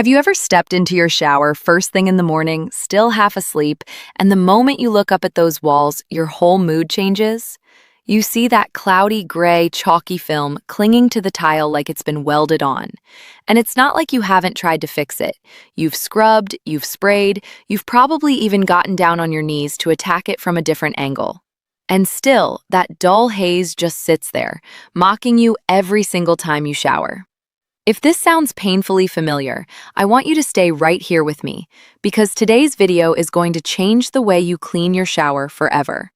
Have you ever stepped into your shower first thing in the morning, still half asleep, and the moment you look up at those walls, your whole mood changes? You see that cloudy gray, chalky film clinging to the tile like it's been welded on. And it's not like you haven't tried to fix it. You've scrubbed, you've sprayed, you've probably even gotten down on your knees to attack it from a different angle. And still, that dull haze just sits there, mocking you every single time you shower. If this sounds painfully familiar, I want you to stay right here with me, because today's video is going to change the way you clean your shower forever.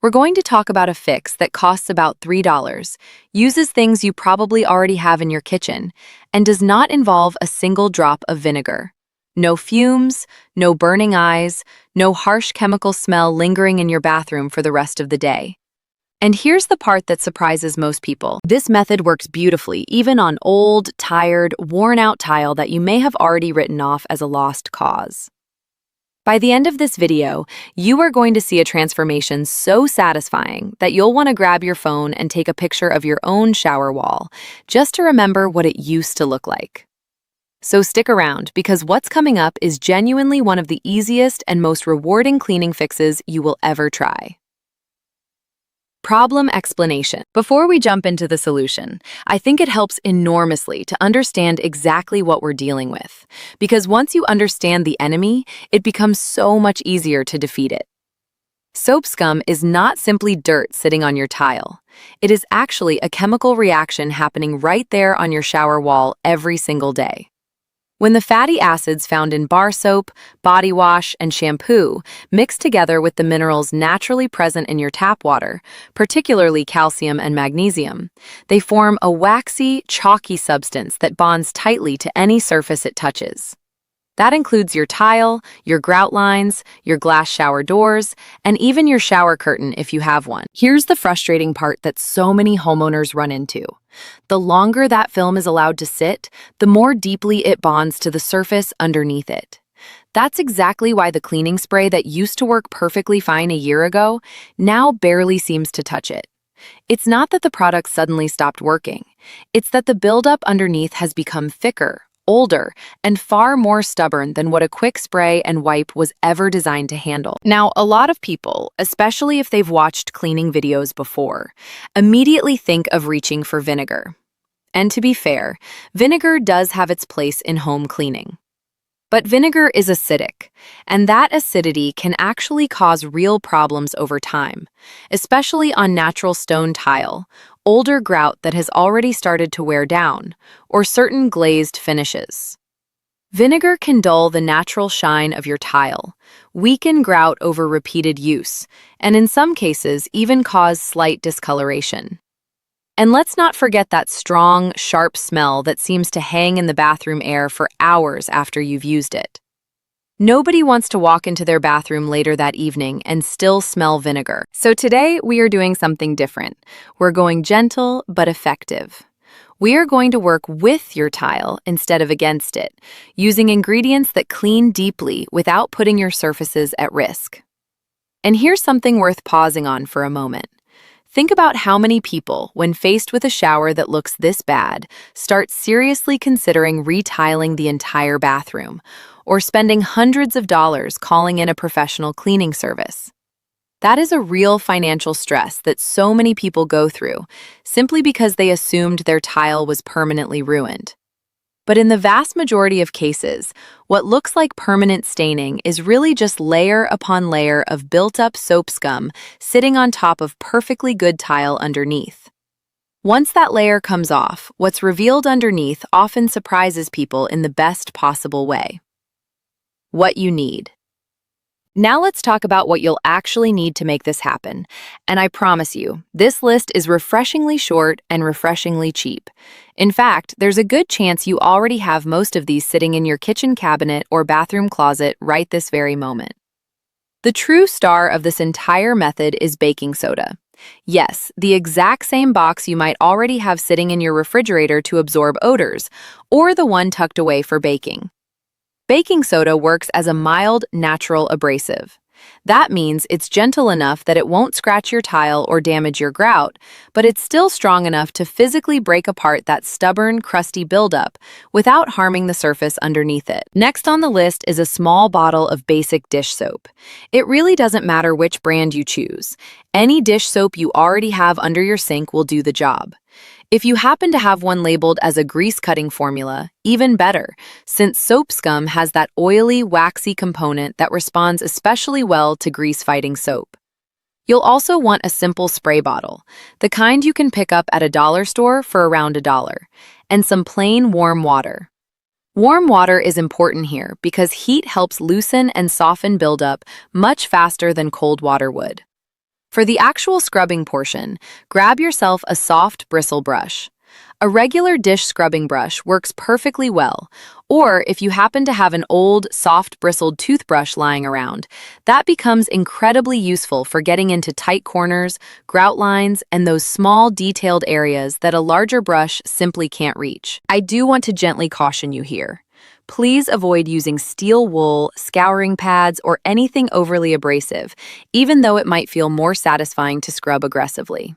We're going to talk about a fix that costs about $3, uses things you probably already have in your kitchen, and does not involve a single drop of vinegar. No fumes, no burning eyes, no harsh chemical smell lingering in your bathroom for the rest of the day. And here's the part that surprises most people. This method works beautifully, even on old, tired, worn-out tile that you may have already written off as a lost cause. By the end of this video, you are going to see a transformation so satisfying that you'll want to grab your phone and take a picture of your own shower wall, just to remember what it used to look like. So stick around, because what's coming up is genuinely one of the easiest and most rewarding cleaning fixes you will ever try. Problem explanation. Before we jump into the solution, I think it helps enormously to understand exactly what we're dealing with, because once you understand the enemy, it becomes so much easier to defeat it. Soap scum is not simply dirt sitting on your tile. It is actually a chemical reaction happening right there on your shower wall every single day. When the fatty acids found in bar soap, body wash, and shampoo mix together with the minerals naturally present in your tap water, particularly calcium and magnesium, they form a waxy, chalky substance that bonds tightly to any surface it touches. That includes your tile, your grout lines, your glass shower doors, and even your shower curtain if you have one. Here's the frustrating part that so many homeowners run into. The longer that film is allowed to sit, the more deeply it bonds to the surface underneath it. That's exactly why the cleaning spray that used to work perfectly fine a year ago now barely seems to touch it. It's not that the product suddenly stopped working. It's that the buildup underneath has become thicker, older, and far more stubborn than what a quick spray and wipe was ever designed to handle. Now, a lot of people, especially if they've watched cleaning videos before, immediately think of reaching for vinegar. And to be fair, vinegar does have its place in home cleaning. But vinegar is acidic, and that acidity can actually cause real problems over time, especially on natural stone tile, older grout that has already started to wear down, or certain glazed finishes. Vinegar can dull the natural shine of your tile, weaken grout over repeated use, and in some cases even cause slight discoloration. And let's not forget that strong, sharp smell that seems to hang in the bathroom air for hours after you've used it. Nobody wants to walk into their bathroom later that evening and still smell vinegar. So today, we are doing something different. We're going gentle but effective. We are going to work with your tile instead of against it, using ingredients that clean deeply without putting your surfaces at risk. And here's something worth pausing on for a moment. Think about how many people, when faced with a shower that looks this bad, start seriously considering retiling the entire bathroom, or spending hundreds of dollars calling in a professional cleaning service. That is a real financial stress that so many people go through, simply because they assumed their tile was permanently ruined. But in the vast majority of cases, what looks like permanent staining is really just layer upon layer of built-up soap scum sitting on top of perfectly good tile underneath. Once that layer comes off, what's revealed underneath often surprises people in the best possible way. What you need. Now let's talk about what you'll actually need to make this happen. And I promise you, this list is refreshingly short and refreshingly cheap. In fact, there's a good chance you already have most of these sitting in your kitchen cabinet or bathroom closet right this very moment. The true star of this entire method is baking soda. Yes, the exact same box you might already have sitting in your refrigerator to absorb odors, or the one tucked away for baking. Baking soda works as a mild, natural abrasive. That means it's gentle enough that it won't scratch your tile or damage your grout, but it's still strong enough to physically break apart that stubborn, crusty buildup without harming the surface underneath it. Next on the list is a small bottle of basic dish soap. It really doesn't matter which brand you choose. Any dish soap you already have under your sink will do the job. If you happen to have one labeled as a grease-cutting formula, even better, since soap scum has that oily, waxy component that responds especially well to grease-fighting soap. You'll also want a simple spray bottle, the kind you can pick up at a dollar store for around $1, and some plain warm water. Warm water is important here because heat helps loosen and soften buildup much faster than cold water would. For the actual scrubbing portion, grab yourself a soft bristle brush. A regular dish scrubbing brush works perfectly well, or if you happen to have an old, soft bristled toothbrush lying around, that becomes incredibly useful for getting into tight corners, grout lines, and those small, detailed areas that a larger brush simply can't reach. I do want to gently caution you here. Please avoid using steel wool, scouring pads, or anything overly abrasive, even though it might feel more satisfying to scrub aggressively.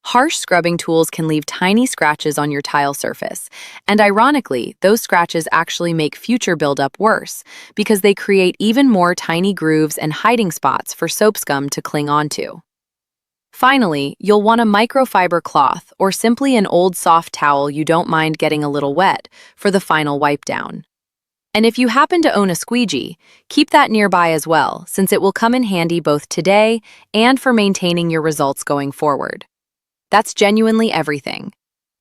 Harsh scrubbing tools can leave tiny scratches on your tile surface, and ironically, those scratches actually make future buildup worse because they create even more tiny grooves and hiding spots for soap scum to cling onto. Finally, you'll want a microfiber cloth or simply an old soft towel you don't mind getting a little wet for the final wipe down. And if you happen to own a squeegee, keep that nearby as well, since it will come in handy both today and for maintaining your results going forward. That's genuinely everything.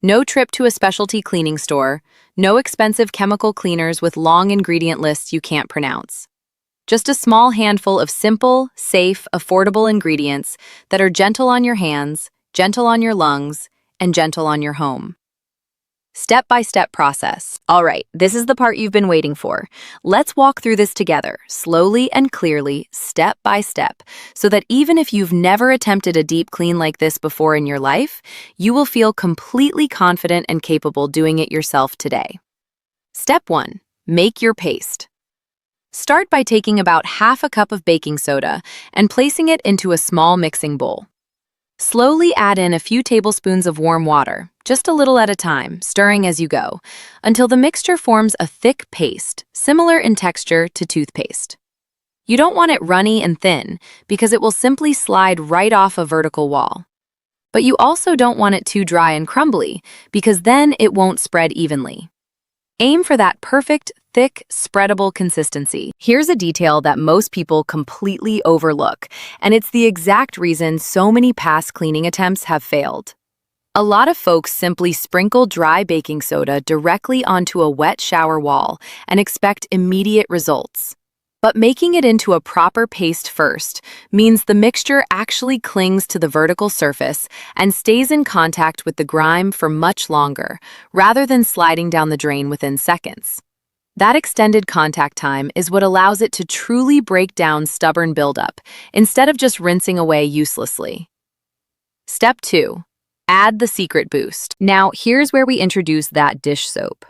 No trip to a specialty cleaning store, no expensive chemical cleaners with long ingredient lists you can't pronounce. Just a small handful of simple, safe, affordable ingredients that are gentle on your hands, gentle on your lungs, and gentle on your home. Step-by-step process. All right, this is the part you've been waiting for. Let's walk through this together, slowly and clearly, step by step, so that even if you've never attempted a deep clean like this before in your life, you will feel completely confident and capable doing it yourself today. Step 1. Make your paste. Start by taking about half a cup of baking soda and placing it into a small mixing bowl. Slowly add in a few tablespoons of warm water, just a little at a time, stirring as you go, until the mixture forms a thick paste, similar in texture to toothpaste. You don't want it runny and thin, because it will simply slide right off a vertical wall. But you also don't want it too dry and crumbly, because then it won't spread evenly. Aim for that perfect, thick, spreadable consistency. Here's a detail that most people completely overlook, and it's the exact reason so many past cleaning attempts have failed. A lot of folks simply sprinkle dry baking soda directly onto a wet shower wall and expect immediate results. But making it into a proper paste first means the mixture actually clings to the vertical surface and stays in contact with the grime for much longer, rather than sliding down the drain within seconds. That extended contact time is what allows it to truly break down stubborn buildup, instead of just rinsing away uselessly. Step 2. Add the secret boost. Now, here's where we introduce that dish soap.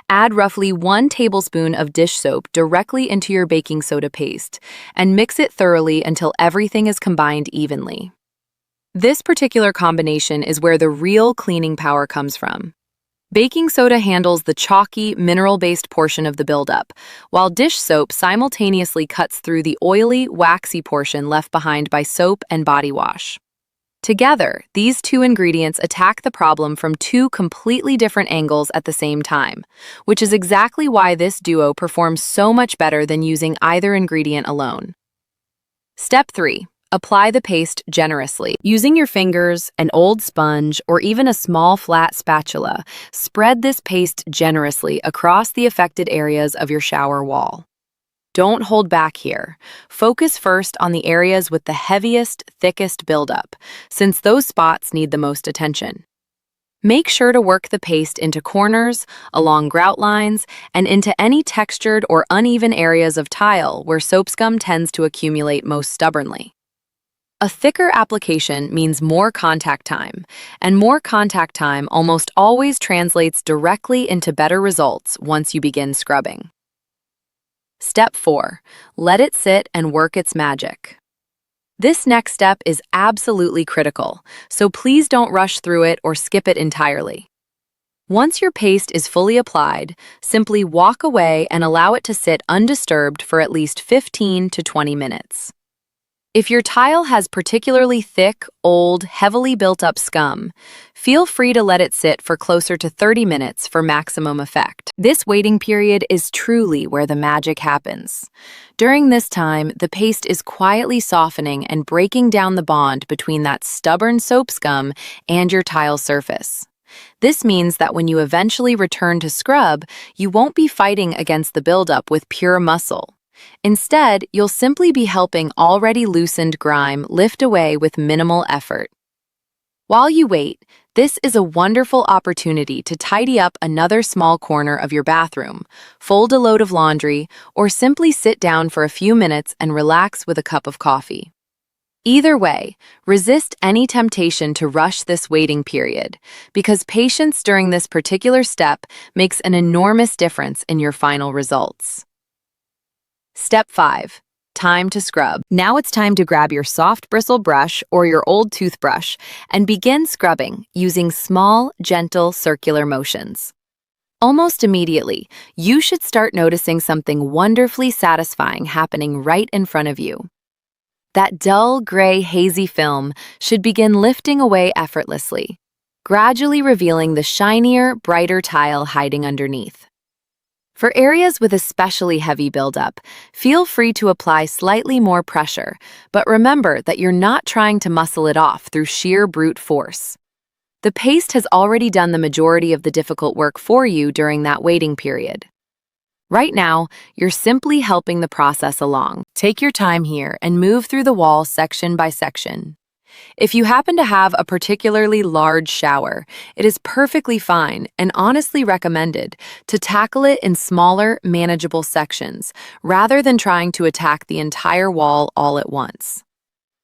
Add roughly 1 tablespoon of dish soap directly into your baking soda paste and mix it thoroughly until everything is combined evenly. This particular combination is where the real cleaning power comes from. Baking soda handles the chalky, mineral-based portion of the buildup, while dish soap simultaneously cuts through the oily, waxy portion left behind by soap and body wash. Together, these two ingredients attack the problem from 2 completely different angles at the same time, which is exactly why this duo performs so much better than using either ingredient alone. Step 3. Apply the paste generously. Using your fingers, an old sponge, or even a small flat spatula, spread this paste generously across the affected areas of your shower wall. Don't hold back here. Focus first on the areas with the heaviest, thickest buildup, since those spots need the most attention. Make sure to work the paste into corners, along grout lines, and into any textured or uneven areas of tile where soap scum tends to accumulate most stubbornly. A thicker application means more contact time, and more contact time almost always translates directly into better results once you begin scrubbing. Step 4. Let it sit and work its magic. This next step is absolutely critical, so please don't rush through it or skip it entirely. Once your paste is fully applied, simply walk away and allow it to sit undisturbed for at least 15 to 20 minutes. If your tile has particularly thick, old, heavily built-up scum, feel free to let it sit for closer to 30 minutes for maximum effect. This waiting period is truly where the magic happens. During this time, the paste is quietly softening and breaking down the bond between that stubborn soap scum and your tile surface. This means that when you eventually return to scrub, you won't be fighting against the buildup with pure muscle. Instead, you'll simply be helping already loosened grime lift away with minimal effort. While you wait, this is a wonderful opportunity to tidy up another small corner of your bathroom, fold a load of laundry, or simply sit down for a few minutes and relax with a cup of coffee. Either way, resist any temptation to rush this waiting period, because patience during this particular step makes an enormous difference in your final results. Step 5. Time to scrub. Now it's time to grab your soft bristle brush or your old toothbrush and begin scrubbing using small, gentle, circular motions. Almost immediately, you should start noticing something wonderfully satisfying happening right in front of you. That dull, gray, hazy film should begin lifting away effortlessly, gradually revealing the shinier, brighter tile hiding underneath. For areas with especially heavy buildup, feel free to apply slightly more pressure, but remember that you're not trying to muscle it off through sheer brute force. The paste has already done the majority of the difficult work for you during that waiting period. Right now, you're simply helping the process along. Take your time here and move through the wall section by section. If you happen to have a particularly large shower, it is perfectly fine and honestly recommended to tackle it in smaller, manageable sections, rather than trying to attack the entire wall all at once.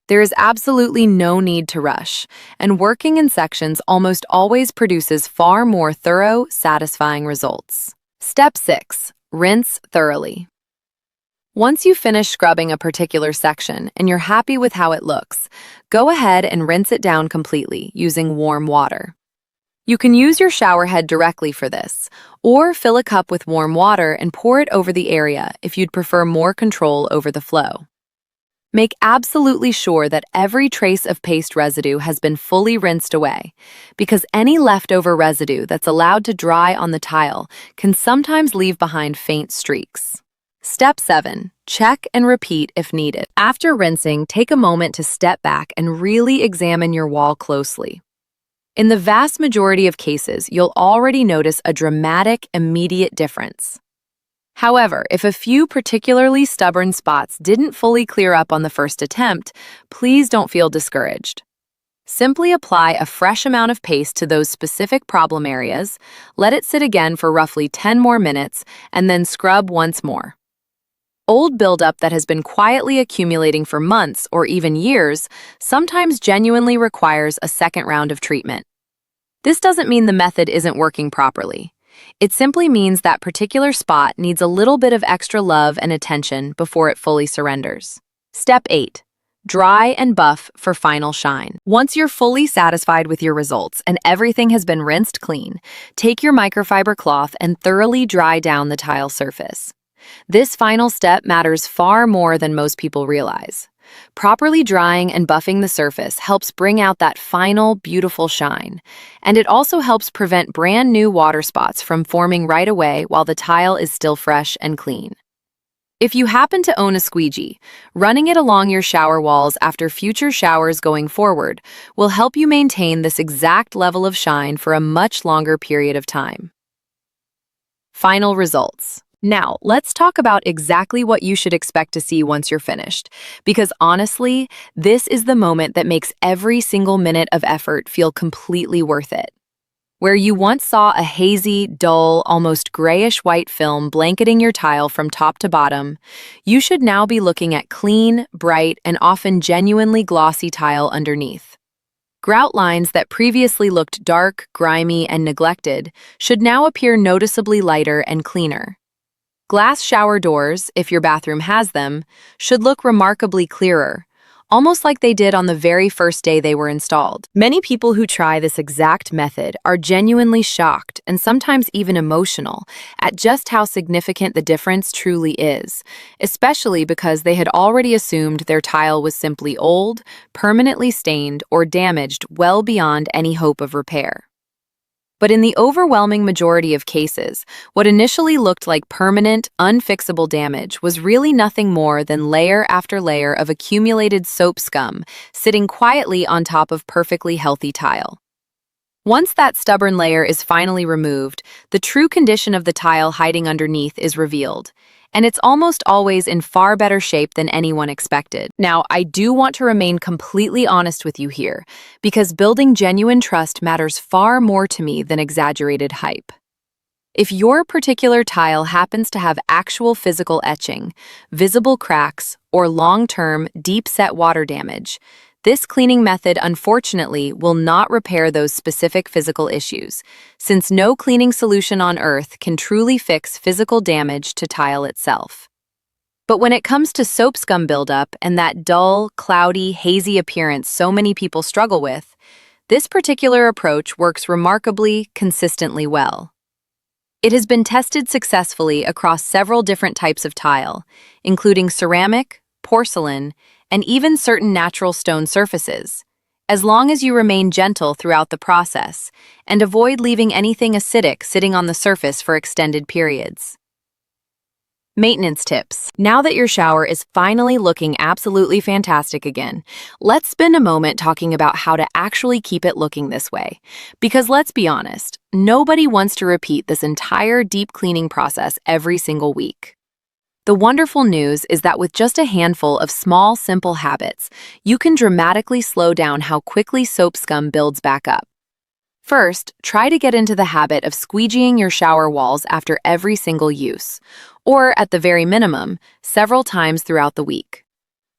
There is absolutely no need to rush, and working in sections almost always produces far more thorough, satisfying results. Step 6. Rinse thoroughly. Once you finish scrubbing a particular section and you're happy with how it looks, go ahead and rinse it down completely using warm water. You can use your shower head directly for this, or fill a cup with warm water and pour it over the area if you'd prefer more control over the flow. Make absolutely sure that every trace of paste residue has been fully rinsed away, because any leftover residue that's allowed to dry on the tile can sometimes leave behind faint streaks. Step 7. Check and repeat if needed. After rinsing, take a moment to step back and really examine your wall closely. In the vast majority of cases, you'll already notice a dramatic, immediate difference. However, if a few particularly stubborn spots didn't fully clear up on the first attempt, please don't feel discouraged. Simply apply a fresh amount of paste to those specific problem areas, let it sit again for roughly 10 more minutes, and then scrub once more. Old buildup that has been quietly accumulating for months or even years sometimes genuinely requires a second round of treatment. This doesn't mean the method isn't working properly. It simply means that particular spot needs a little bit of extra love and attention before it fully surrenders. Step 8. Dry and buff for final shine. Once you're fully satisfied with your results and everything has been rinsed clean, take your microfiber cloth and thoroughly dry down the tile surface. This final step matters far more than most people realize. Properly drying and buffing the surface helps bring out that final, beautiful shine, and it also helps prevent brand new water spots from forming right away while the tile is still fresh and clean. If you happen to own a squeegee, running it along your shower walls after future showers going forward will help you maintain this exact level of shine for a much longer period of time. Final results. Now, let's talk about exactly what you should expect to see once you're finished, because honestly, this is the moment that makes every single minute of effort feel completely worth it. Where you once saw a hazy, dull, almost grayish-white film blanketing your tile from top to bottom, you should now be looking at clean, bright, and often genuinely glossy tile underneath. Grout lines that previously looked dark, grimy, and neglected should now appear noticeably lighter and cleaner. Glass shower doors, if your bathroom has them, should look remarkably clearer, almost like they did on the very first day they were installed. Many people who try this exact method are genuinely shocked and sometimes even emotional at just how significant the difference truly is, especially because they had already assumed their tile was simply old, permanently stained, or damaged well beyond any hope of repair. But in the overwhelming majority of cases, what initially looked like permanent, unfixable damage was really nothing more than layer after layer of accumulated soap scum sitting quietly on top of perfectly healthy tile. Once that stubborn layer is finally removed, the true condition of the tile hiding underneath is revealed, and it's almost always in far better shape than anyone expected. Now, I do want to remain completely honest with you here, because building genuine trust matters far more to me than exaggerated hype. If your particular tile happens to have actual physical etching, visible cracks, or long-term, deep-set water damage, this cleaning method, unfortunately, will not repair those specific physical issues, since no cleaning solution on Earth can truly fix physical damage to tile itself. But when it comes to soap scum buildup and that dull, cloudy, hazy appearance so many people struggle with, this particular approach works remarkably, consistently well. It has been tested successfully across several different types of tile, including ceramic, porcelain, and even certain natural stone surfaces, as long as you remain gentle throughout the process and avoid leaving anything acidic sitting on the surface for extended periods. Maintenance tips. Now that your shower is finally looking absolutely fantastic again, let's spend a moment talking about how to actually keep it looking this way. Because let's be honest, nobody wants to repeat this entire deep cleaning process every single week. The wonderful news is that with just a handful of small, simple habits, you can dramatically slow down how quickly soap scum builds back up. First, try to get into the habit of squeegeeing your shower walls after every single use, or at the very minimum, several times throughout the week.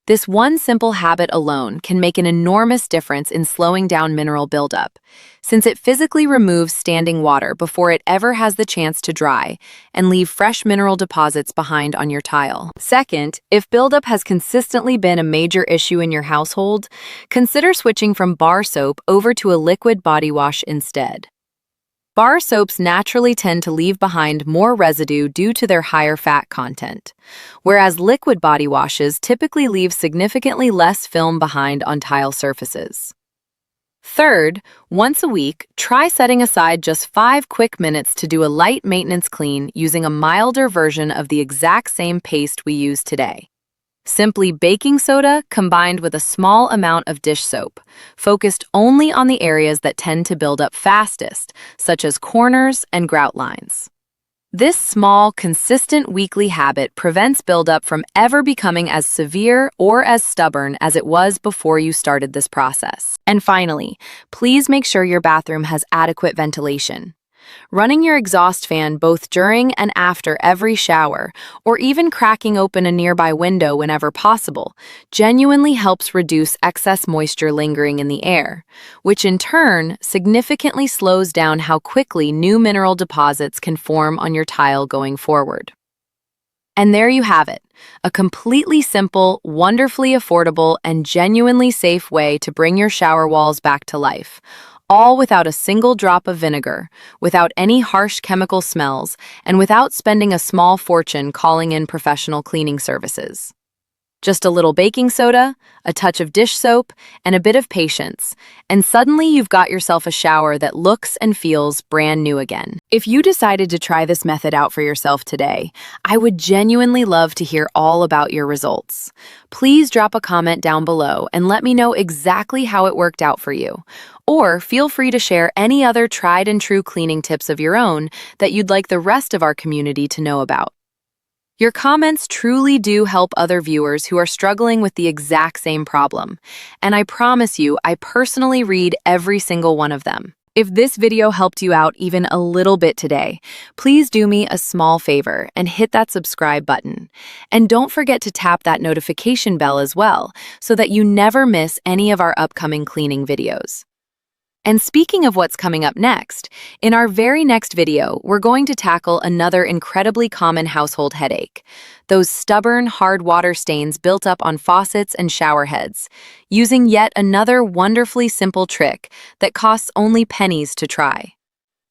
This one simple habit alone can make an enormous difference in slowing down mineral buildup, since it physically removes standing water before it ever has the chance to dry and leave fresh mineral deposits behind on your tile. Second, if buildup has consistently been a major issue in your household, consider switching from bar soap over to a liquid body wash instead. Bar soaps naturally tend to leave behind more residue due to their higher fat content, whereas liquid body washes typically leave significantly less film behind on tile surfaces. Third, once a week, try setting aside just 5 quick minutes to do a light maintenance clean using a milder version of the exact same paste we use today. Simply baking soda combined with a small amount of dish soap, focused only on the areas that tend to build up fastest, such as corners and grout lines. This small, consistent weekly habit prevents buildup from ever becoming as severe or as stubborn as it was before you started this process. And finally, please make sure your bathroom has adequate ventilation. Running your exhaust fan both during and after every shower, or even cracking open a nearby window whenever possible, genuinely helps reduce excess moisture lingering in the air, which in turn significantly slows down how quickly new mineral deposits can form on your tile going forward. And there you have it, a completely simple, wonderfully affordable, and genuinely safe way to bring your shower walls back to life, all without a single drop of vinegar, without any harsh chemical smells, and without spending a small fortune calling in professional cleaning services. Just a little baking soda, a touch of dish soap, and a bit of patience, and suddenly you've got yourself a shower that looks and feels brand new again. If you decided to try this method out for yourself today, I would genuinely love to hear all about your results. Please drop a comment down below and let me know exactly how it worked out for you. Or feel free to share any other tried and true cleaning tips of your own that you'd like the rest of our community to know about. Your comments truly do help other viewers who are struggling with the exact same problem, and I promise you, I personally read every single one of them. If this video helped you out even a little bit today, please do me a small favor and hit that subscribe button. And don't forget to tap that notification bell as well, so that you never miss any of our upcoming cleaning videos. And speaking of what's coming up next, in our very next video, we're going to tackle another incredibly common household headache: those stubborn, hard water stains built up on faucets and shower heads, using yet another wonderfully simple trick that costs only pennies to try.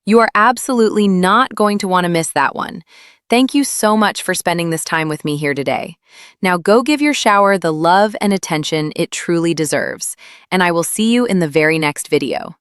You are absolutely not going to want to miss that one. Thank you so much for spending this time with me here today. Now go give your shower the love and attention it truly deserves, and I will see you in the very next video.